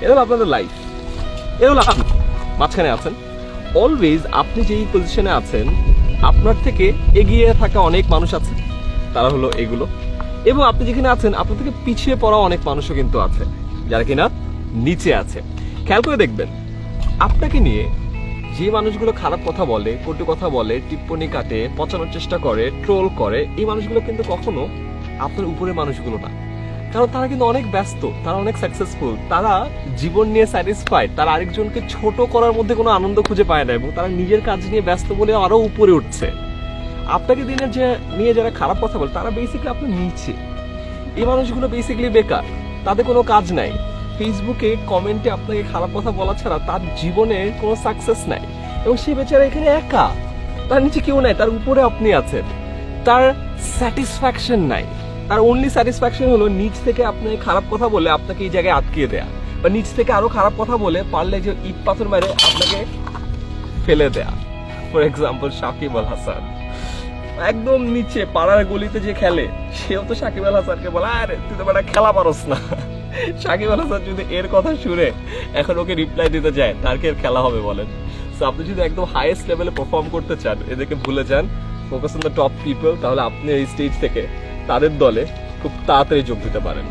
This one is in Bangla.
এটা হলো আপনাদের লাইফ, এটা হলো আপনি মাঝখানে আছেন। অলওয়েজ আপনি যেই পজিশনে আছেন আপনার থেকে এগিয়ে থাকা অনেক মানুষ আছে, তারা হলো এগুলো। এবং আপনি যেখানে আছেন আপনার থেকে পিছিয়ে পড়া অনেক মানুষও কিন্তু আছে যারা কিনা নিচে আছে। খেয়াল করে দেখবেন আপনাকে নিয়ে যে মানুষগুলো খারাপ কথা বলে, কটু কথা বলে, টিপ্পনি কাটে, পচানোর চেষ্টা করে, ট্রোল করে, এই মানুষগুলো কিন্তু কখনো আপনার উপরে মানুষগুলো না। কারণ তারা কিন্তু অনেক ব্যস্ত, তারা অনেক সাকসেসফুল, তারা জীবন নিয়ে স্যাটিসফাইড, তারা আরেকজনকে ছোট করার মধ্যে কোনো আনন্দ খুঁজে পায় না এবং তারা নিজের কাজ নিয়ে ব্যস্ত বলে আরো উপরে উঠছে। আপনাকে নিয়ে যারা খারাপ কথা বলে তারা বেসিক্যালি আপনার নিচে। এই মানুষগুলো বেসিক্যালি বেকার, তাদের কোনো কাজ নাই। ফেসবুকে কমেন্টে আপনাকে খারাপ কথা বলা ছাড়া তার জীবনে কোনো সাকসেস নাই এবং সে বেচারা এখানে একা, তার নিচে কেউ নাই, তার উপরে আপনি আছেন। তার স্যাটিসফ্যাকশন নাই, তার অনলি স্যাটিসফ্যাকশন হলো নিচ থেকে আপনাকে খারাপ কথা বলে আপনাকে এই জায়গায় আটকিয়ে দেয়া, বা নিচ থেকে আরো খারাপ কথা বলে পারলে যে ইট পাথর মেরে আপনাকে ফেলে দেয়া। ফর এক্সাম্পল সাকিব আল হাসান, একদম নিচে পাড়ার গলিতে যে খেলে, সেও তো সাকিব আল হাসানকে বলে আরে তুই তো বেটা খেলা পারস না। সাকিব আল হাসান যদি এর কথা শুনে এখন ওকে রিপ্লাই দিতে যায়, তার কি এর খেলা হবে বলেন? সো আপনি যদি একদম হাইয়েস্ট লেভেলে পারফর্ম করতে চান, এদেরকে ভুলে যান, focus on the top people, তাহলে আপনি এই স্টেজ থেকে তাদের দলে খুব তাড়াতাড়ি যোগ দিতে পারেন।